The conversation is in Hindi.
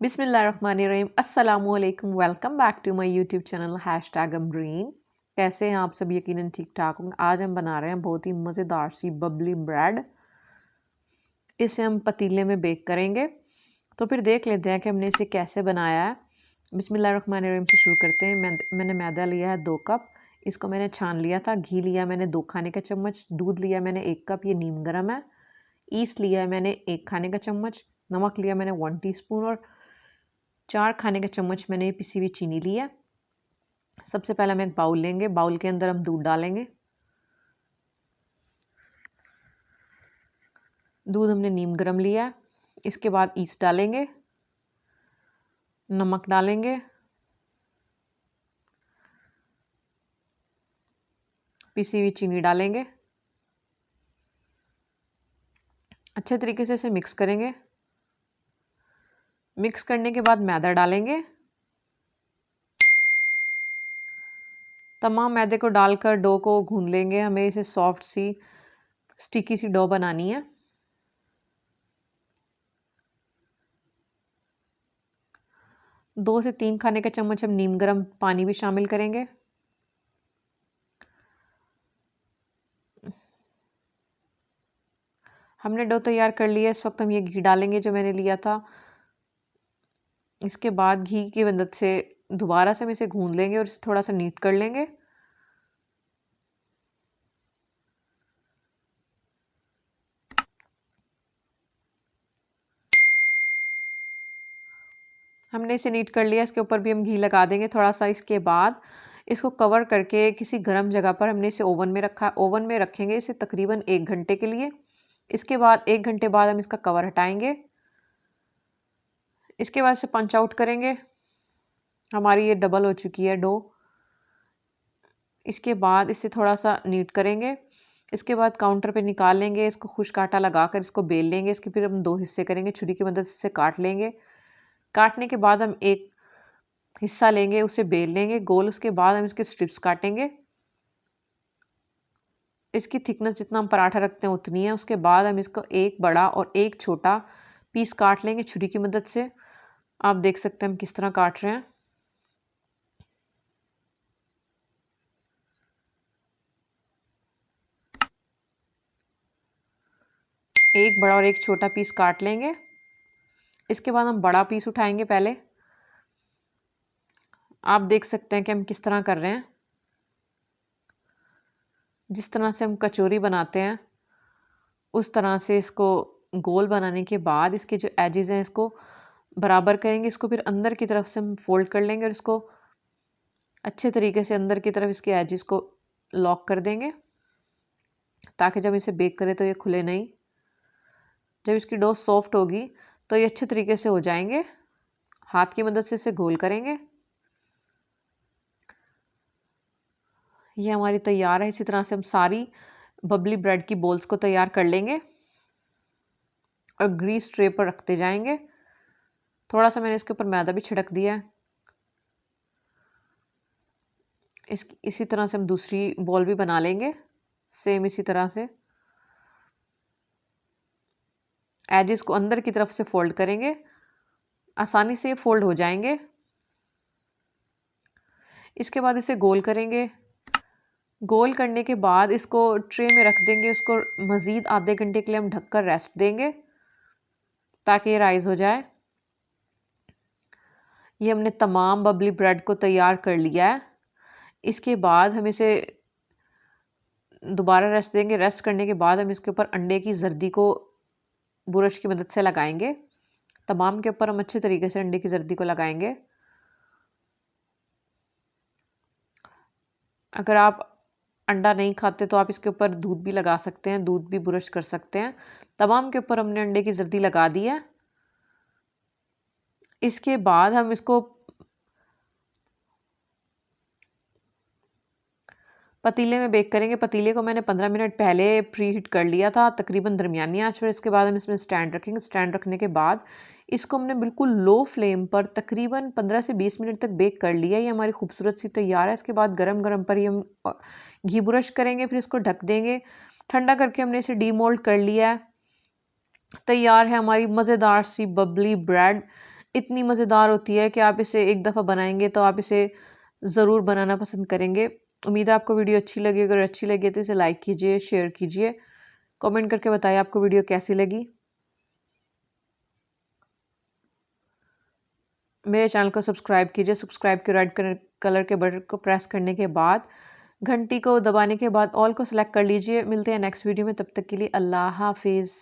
बिस्मिल्लाहिर्रहमानिर्रहीम अस्सलामुअलैकुम। Welcome back to my YouTube channel #Amreen. कैसे हैं आप सब? यकीनन ठीक ठाक होंगे। आज हम बना रहे हैं बहुत ही मज़ेदार सी बबली ब्रेड। इसे हम पतीले में बेक करेंगे। तो फिर देख लेते हैं कि हमने इसे कैसे बनाया है। बिस्मिल्लाहिर्रहमानिर्रहीम से शुरू करते हैं। मैंने मैदा लिया है 2 कप। इसको मैंने छान लिया था। घी लिया मैंने 2 खाने का चम्मच। दूध लिया मैंने 1 कप, ये नीम गर्म है। ईस्ट लिया है मैंने 1 खाने का चम्मच। नमक लिया मैंने 1 टीस्पून और 4 खाने का चम्मच मैंने पिसी हुई चीनी ली है। सबसे पहले हम एक बाउल लेंगे। बाउल के अंदर हम दूध डालेंगे। दूध हमने नीम गर्म लिया है। इसके बाद ईस्ट डालेंगे, नमक डालेंगे, पिसी हुई चीनी डालेंगे। अच्छे तरीके से इसे मिक्स करेंगे। मिक्स करने के बाद मैदा डालेंगे। तमाम मैदे को डालकर डो को गूंद लेंगे। हमें इसे सॉफ्ट सी स्टिकी सी डो बनानी है। दो से 3 खाने का चम्मच हम नीम गर्म पानी भी शामिल करेंगे। हमने डो तैयार कर लिया। इस वक्त हम ये घी डालेंगे जो मैंने लिया था। इसके बाद घी की मदद से दोबारा से हम इसे गूंद लेंगे और इसे थोड़ा सा नीट कर लेंगे। हमने इसे नीट कर लिया। इसके ऊपर भी हम घी लगा देंगे थोड़ा सा। इसके बाद इसको कवर करके किसी गर्म जगह पर हमने इसे ओवन में रखा। ओवन में रखेंगे इसे तकरीबन 1 घंटे के लिए। इसके बाद 1 घंटे बाद हम इसका कवर हटाएंगे। इसके बाद इसे पंच आउट करेंगे। हमारी ये डबल हो चुकी है डो। इसके बाद इसे थोड़ा सा नीट करेंगे। इसके बाद काउंटर पे निकाल लेंगे। इसको खुश्क आटा लगाकर इसको बेल लेंगे। इसके फिर हम 2 हिस्से करेंगे। छुरी की मदद से इसे काट लेंगे। काटने के बाद हम एक हिस्सा लेंगे, उसे बेल लेंगे गोल। उसके बाद हम इसके स्ट्रिप्स काटेंगे। इसकी थिकनेस जितना हम पराठा रखते हैं उतनी है। उसके बाद हम इसको एक बड़ा और एक छोटा पीस काट लेंगे छुरी की मदद से। आप देख सकते हैं हम किस तरह काट रहे हैं। एक बड़ा और एक छोटा पीस काट लेंगे। इसके बाद हम बड़ा पीस उठाएंगे पहले। आप देख सकते हैं कि हम किस तरह कर रहे हैं। जिस तरह से हम कचौरी बनाते हैं उस तरह से इसको गोल बनाने के बाद इसके जो एजेस हैं इसको बराबर करेंगे। इसको फिर अंदर की तरफ से हम फोल्ड कर लेंगे और इसको अच्छे तरीके से अंदर की तरफ इसके एजेस को लॉक कर देंगे ताकि जब इसे बेक करें तो ये खुले नहीं। जब इसकी डो सॉफ्ट होगी तो ये अच्छे तरीके से हो जाएंगे। हाथ की मदद से इसे गोल करेंगे। ये हमारी तैयार है। इसी तरह से हम सारी बबली ब्रेड की बॉल्स को तैयार कर लेंगे और ग्रीस ट्रे पर रखते जाएंगे। थोड़ा सा मैंने इसके ऊपर मैदा भी छिड़क दिया है। इसी तरह से हम दूसरी बॉल भी बना लेंगे सेम इसी तरह से। एजेस को अंदर की तरफ से फोल्ड करेंगे। आसानी से ये फोल्ड हो जाएंगे। इसके बाद इसे गोल करेंगे। गोल करने के बाद इसको ट्रे में रख देंगे। उसको मज़ीद आधे घंटे के लिए हम ढककर रेस्ट देंगे ताकि ये राइज हो जाए। ये हमने तमाम बबली ब्रेड को तैयार कर लिया है। इसके बाद हम इसे दोबारा रेस्ट देंगे। रेस्ट करने के बाद हम इसके ऊपर अंडे की जर्दी को ब्रश की मदद से लगाएंगे। तमाम के ऊपर हम अच्छे तरीके से अंडे की जर्दी को लगाएंगे। अगर आप अंडा नहीं खाते तो आप इसके ऊपर दूध भी लगा सकते हैं, दूध भी ब्रश कर सकते हैं। तमाम के ऊपर हमने अंडे की जर्दी लगा दी है। इसके बाद हम इसको पतीले में बेक करेंगे। पतीले को मैंने 15 मिनट पहले प्री हीट कर लिया था तकरीबन दरमियानी आंच पर। इसके बाद हम इसमें स्टैंड रखेंगे। स्टैंड रखने के बाद इसको हमने बिल्कुल लो फ्लेम पर तकरीबन 15 से 20 मिनट तक बेक कर लिया। ये हमारी खूबसूरत सी तैयार है। इसके बाद गरम गरम पर ही हम घी ब्रश करेंगे, फिर इसको ढक देंगे। ठंडा करके हमने इसे डीमोल्ड कर लिया है। तैयार है हमारी मज़ेदार सी बबली ब्रेड। इतनी मज़ेदार होती है कि आप इसे एक दफ़ा बनाएंगे तो आप इसे ज़रूर बनाना पसंद करेंगे। उम्मीद है आपको वीडियो अच्छी लगी। अगर अच्छी लगी तो इसे लाइक कीजिए, शेयर कीजिए, कमेंट करके बताइए आपको वीडियो कैसी लगी। मेरे चैनल को सब्सक्राइब कीजिए। सब्सक्राइब के रेड कलर के बटन को प्रेस करने के बाद घंटी को दबाने के बाद ऑल को सिलेक्ट कर लीजिए। मिलते हैं नेक्स्ट वीडियो में, तब तक के लिए अल्लाह हाफिज़।